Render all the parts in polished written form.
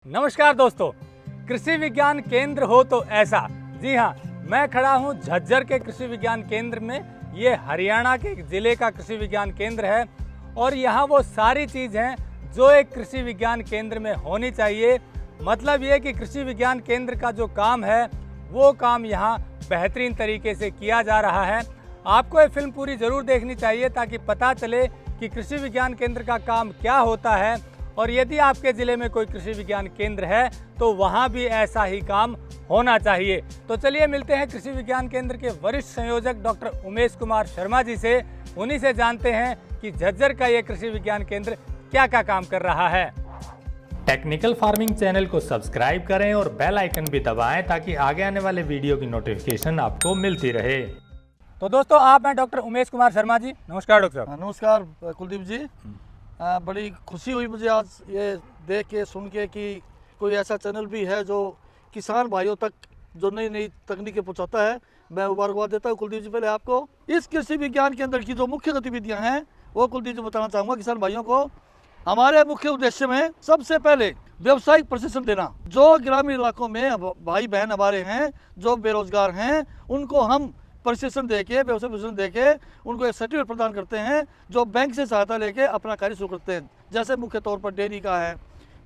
नमस्कार दोस्तों, कृषि विज्ञान केंद्र हो तो ऐसा। जी हाँ, मैं खड़ा हूँ झज्जर के कृषि विज्ञान केंद्र में। ये हरियाणा के जिले का कृषि विज्ञान केंद्र है और यहाँ वो सारी चीज़ हैं जो एक कृषि विज्ञान केंद्र में होनी चाहिए। मतलब ये कि कृषि विज्ञान केंद्र का जो काम है वो काम यहाँ बेहतरीन तरीके से किया जा रहा है। आपको ये फिल्म पूरी ज़रूर देखनी चाहिए ताकि पता चले कि कृषि विज्ञान केंद्र का काम क्या होता है, और यदि आपके ज़िले में कोई कृषि विज्ञान केंद्र है तो वहाँ भी ऐसा ही काम होना चाहिए। तो चलिए मिलते हैं कृषि विज्ञान केंद्र के वरिष्ठ संयोजक डॉक्टर उमेश कुमार शर्मा जी से। उन्हीं से जानते हैं कि झज्जर का ये कृषि विज्ञान केंद्र क्या क्या काम कर रहा है। टेक्निकल फार्मिंग चैनल को सब्सक्राइब करें और बेल आइकन भी दबाएं ताकि आगे आने वाले वीडियो की नोटिफिकेशन आपको मिलती रहे। तो दोस्तों, आप हैं डॉक्टर उमेश कुमार शर्मा जी। नमस्कार डॉक्टर साहब। नमस्कार कुलदीप जी। बड़ी खुशी हुई मुझे आज ये देख के सुन के कि कोई ऐसा चैनल भी है जो किसान भाइयों तक जो नई नई तकनीकें पहुंचाता है। मैं मुबारकबाद देता हूँ कुलदीप जी। पहले आपको इस कृषि विज्ञान के अंदर की जो मुख्य गतिविधियां हैं वो कुलदीप जी बताना चाहूँगा किसान भाइयों को। हमारे मुख्य उद्देश्य में सबसे पहले व्यावसायिक प्रशिक्षण देना। जो ग्रामीण इलाकों में भाई बहन हमारे हैं जो बेरोजगार हैं, उनको हम प्रशिक्षण देके, व्यवसाय प्रशिक्षण देके उनको एक सर्टिफिकेट प्रदान करते हैं जो बैंक से सहायता लेके अपना कार्य शुरू करते हैं। जैसे मुख्य तौर पर डेयरी का है,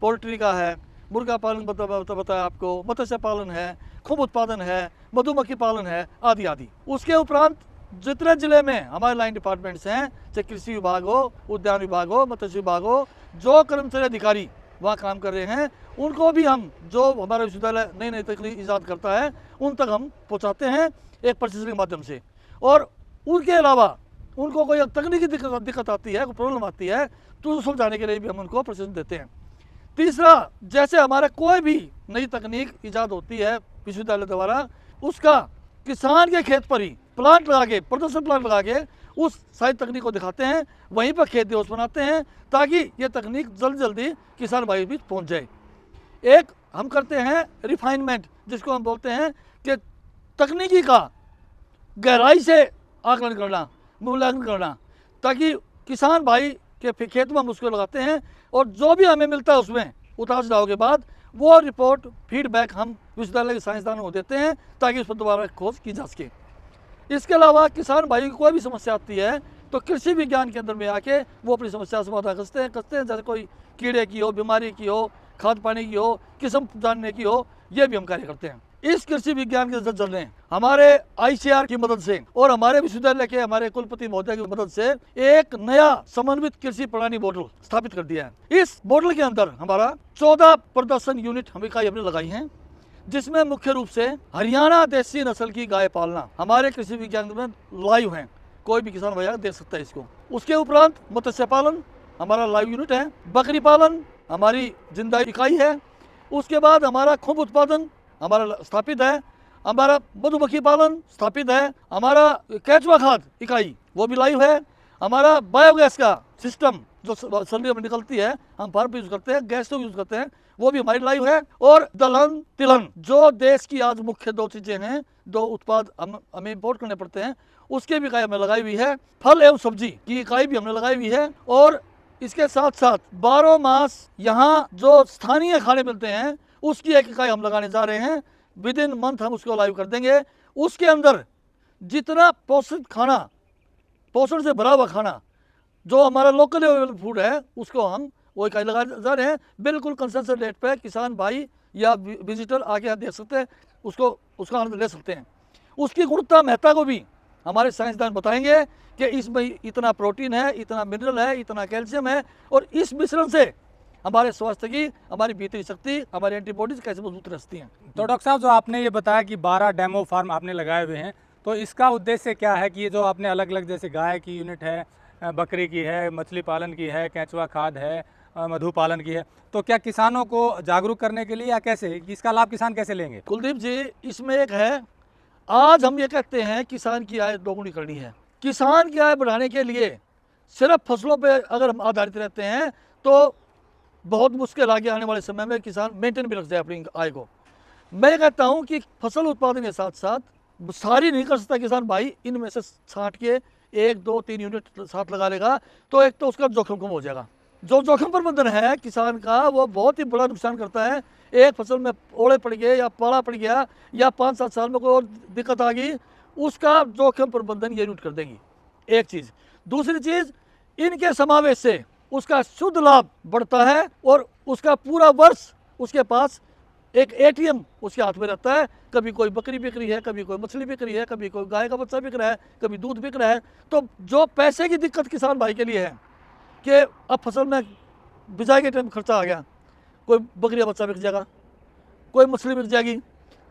पोल्ट्री का है, मुर्गा पालन बताया आपको, मत्स्य पालन है, खूब उत्पादन है, मधुमक्खी पालन है, आदि आदि। उसके उपरांत जितने जिले में हमारे लाइन डिपार्टमेंट्स हैं, चाहे कृषि विभाग हो, उद्यान विभाग हो, मत्स्य विभाग हो, जो कर्मचारी अधिकारी वहाँ काम कर रहे हैं उनको भी हम, जो हमारा विश्वविद्यालय नई नई तकनीक ईजाद करता है, उन तक हम पहुँचाते हैं एक प्रशिक्षण के माध्यम से। और उनके अलावा उनको कोई तकनीकी दिक्कत आती है, कोई प्रॉब्लम आती है, तो सुलझाने के लिए भी हम उनको प्रशिक्षण देते हैं। तीसरा, जैसे हमारा कोई भी नई तकनीक ईजाद होती है विश्वविद्यालय द्वारा, उसका किसान के खेत पर ही प्लांट लगा के, प्रदर्शन प्लांट लगा के उस सारी तकनीक को दिखाते हैं, वहीं पर खेत दिवस बनाते हैं ताकि ये तकनीक जल्दी किसान भाई बीच पहुँच जाए। एक हम करते हैं रिफाइनमेंट, जिसको हम बोलते हैं कि तकनीकी का गहराई से आकलन करना, मूल्यांकन करना, ताकि किसान भाई के खेत में हम उसको लगाते हैं और जो भी हमें मिलता है उसमें उतार चढ़ाव के बाद वो रिपोर्ट फीडबैक हम विश्वविद्यालय के साइंसदानों को देते हैं ताकि उस पर दोबारा खोज की जा सके। इसके अलावा किसान भाई की कोई भी समस्या आती है तो कृषि विज्ञान केंद्र में आके वो अपनी समस्या समाधान करते हैं। जैसे कोई कीड़े की हो, बीमारी की हो, खाद पानी की हो, किस्म जानने की हो, ये भी हम कार्य करते हैं। इस कृषि विज्ञान के जरिए ने हमारे आईसीआर की मदद से और हमारे विश्वविद्यालय के हमारे कुलपति महोदय की मदद से एक नया समन्वित कृषि प्रणाली मॉडल स्थापित कर दिया है। इस मॉडल के अंदर हमारा 14 प्रदर्शन यूनिट हम इकाई हमने लगाई हैं, जिसमें मुख्य रूप से हरियाणा देसी नस्ल की गाय पालना हमारे कृषि विज्ञान में लाइव है। कोई भी किसान भैया देख सकता है इसको। उसके उपरांत मत्स्य पालन हमारा लाइव यूनिट है, बकरी पालन हमारी जिंदा इकाई है। उसके बाद हमारा खूब उत्पादन हमारा स्थापित है, हमारा मधुमक्खी पालन स्थापित है, हमारा केचुआ खाद इकाई वो भी लाइव है, हमारा बायोगैस का सिस्टम जो सल्फर में निकलती है हम फार्म पे यूज करते हैं, गैस तो यूज करते हैं, वो भी हमारी लाइव है। और दलहन तिलहन जो देश की आज मुख्य दो चीजें हैं, दो उत्पाद हमें इम्पोर्ट करने पड़ते हैं, उसके भी इकाई हमने लगाई हुई है। फल एवं सब्जी की इकाई भी हमने लगाई हुई है। और इसके साथ साथ 12 मास यहाँ जो स्थानीय खाने मिलते हैं उसकी एक इकाई हम लगाने जा रहे हैं। विद इन मंथ हम उसको लाइव कर देंगे। उसके अंदर जितना पोषित खाना, पोषण से भरा हुआ खाना जो हमारा लोकल अवेलेबल फूड है, उसको हम वो इकाई लगा जा रहे हैं। बिल्कुल कंसेशन रेट पे किसान भाई या विजिटर आके यहाँ देख सकते हैं, उसका आनंद ले सकते हैं। उसकी गुणवत्ता महत्ता को भी हमारे साइंसदान बताएंगे कि इसमें इतना प्रोटीन है, इतना मिनरल है, इतना कैल्शियम है, और इस मिश्रण से हमारे स्वास्थ्य की, हमारी भीतरी शक्ति, हमारी एंटीबॉडीज कैसे मजबूत रहती हैं। तो डॉक्टर साहब, जो आपने ये बताया कि 12 डेमो फार्म आपने लगाए हुए हैं, तो इसका उद्देश्य क्या है कि ये जो आपने अलग अलग, जैसे गाय की यूनिट है, बकरी की है, मछली पालन की है, केंचुआ खाद है, मधु पालन की है, तो क्या किसानों को जागरूक करने के लिए या कैसे, इसका लाभ किसान कैसे लेंगे? कुलदीप जी, इसमें एक है, आज हम ये कहते हैं किसान की आय दोगुनी करनी है। किसान की आय बढ़ाने के लिए सिर्फ फसलों पे अगर हम आधारित रहते हैं तो बहुत मुश्किल आगे आने वाले समय में किसान मेंटेन भी रख जाए अपनी आय को। मैं कहता हूं कि फसल उत्पादन के साथ साथ सारी नहीं कर सकता किसान भाई, इनमें से छांट के 1, 2, 3 यूनिट साथ लगा लेगा तो एक तो उसका जोखिम कम हो जाएगा। जो जोखिम प्रबंधन है किसान का वो बहुत ही बड़ा नुकसान करता है। एक फसल में ओले पड़ गए या पाला पड़ गया या 5-7 साल में कोई और दिक्कत आ गई, उसका जोखिम प्रबंधन ये यूनिट कर देंगी, एक चीज़। दूसरी चीज़, इनके समावेश से उसका शुद्ध लाभ बढ़ता है और उसका पूरा वर्ष उसके पास एक एटीएम उसके हाथ में रहता है। कभी कोई बकरी बिक रही है, कभी कोई मछली बिक रही है, कभी कोई गाय का बच्चा बिक रहा है, कभी दूध बिक रहा है। तो जो पैसे की दिक्कत किसान भाई के लिए है कि अब फसल में बिजाई के टाइम खर्चा आ गया, कोई बकरी का बच्चा बिक जाएगा, कोई मछली बिक जाएगी,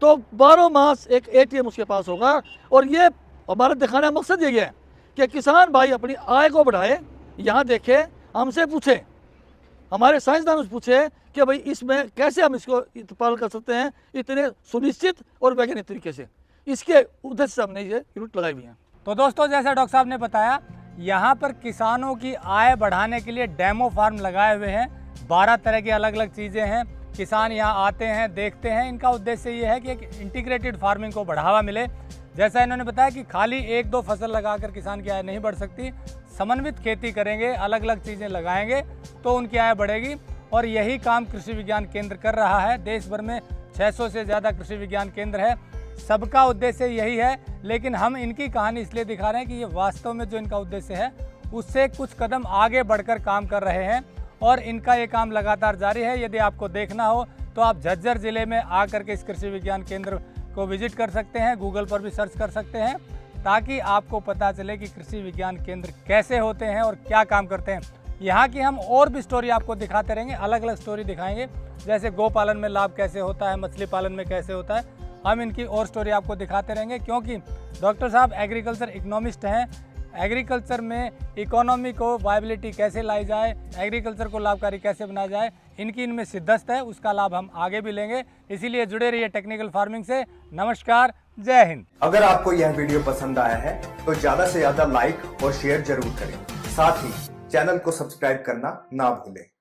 तो 12 मास एक एटीएम उसके पास होगा। और ये हमारा दिखाने का मकसद ये है कि किसान भाई अपनी आय को बढ़ाए। यहाँ देखे, हमसे पूछे, हमारे साइंसदानों से पूछे कि भाई इसमें कैसे हम इसको पालन कर सकते हैं इतने सुनिश्चित और वैज्ञानिक तरीके से। इसके उद्देश्य से हमने ये यूनिट लगाई हुई है। तो दोस्तों, जैसा डॉक्टर साहब ने बताया, यहाँ पर किसानों की आय बढ़ाने के लिए डेमो फार्म लगाए हुए हैं। 12 तरह की अलग अलग चीज़ें हैं। किसान यहाँ आते हैं, देखते हैं। इनका उद्देश्य ये है कि एक इंटीग्रेटेड फार्मिंग को बढ़ावा मिले। जैसा इन्होंने बताया कि खाली 1-2 फसल लगाकर किसान की आय नहीं बढ़ सकती, समन्वित खेती करेंगे, अलग अलग चीज़ें लगाएंगे तो उनकी आय बढ़ेगी। और यही काम कृषि विज्ञान केंद्र कर रहा है। देश भर में 600 से ज़्यादा कृषि विज्ञान केंद्र है, सबका उद्देश्य यही है। लेकिन हम इनकी कहानी इसलिए दिखा रहे हैं कि ये वास्तव में जो इनका उद्देश्य है उससे कुछ कदम आगे बढ़कर काम कर रहे हैं और इनका ये काम लगातार जारी है। यदि आपको देखना हो तो आप झज्जर ज़िले में आकर के इस कृषि विज्ञान केंद्र को विजिट कर सकते हैं, गूगल पर भी सर्च कर सकते हैं, ताकि आपको पता चले कि कृषि विज्ञान केंद्र कैसे होते हैं और क्या काम करते हैं। यहाँ की हम और भी स्टोरी आपको दिखाते रहेंगे, अलग अलग स्टोरी दिखाएंगे, जैसे गौ पालन में लाभ कैसे होता है, मछली पालन में कैसे होता है। हम इनकी और स्टोरी आपको दिखाते रहेंगे, क्योंकि डॉक्टर साहब एग्रीकल्चर इकोनॉमिस्ट हैं। एग्रीकल्चर में इकोनॉमी को वायबिलिटी कैसे लाई जाए, एग्रीकल्चर को लाभकारी कैसे बनाया जाए, इनकी इनमें सिद्धस्त है। उसका लाभ हम आगे भी लेंगे, इसीलिए जुड़े रहिए टेक्निकल फार्मिंग से। नमस्कार, जय हिंद। अगर आपको यह वीडियो पसंद आया है तो ज्यादा से ज्यादा लाइक और शेयर जरूर करें। साथ ही चैनल को सब्सक्राइब करना ना भूलें।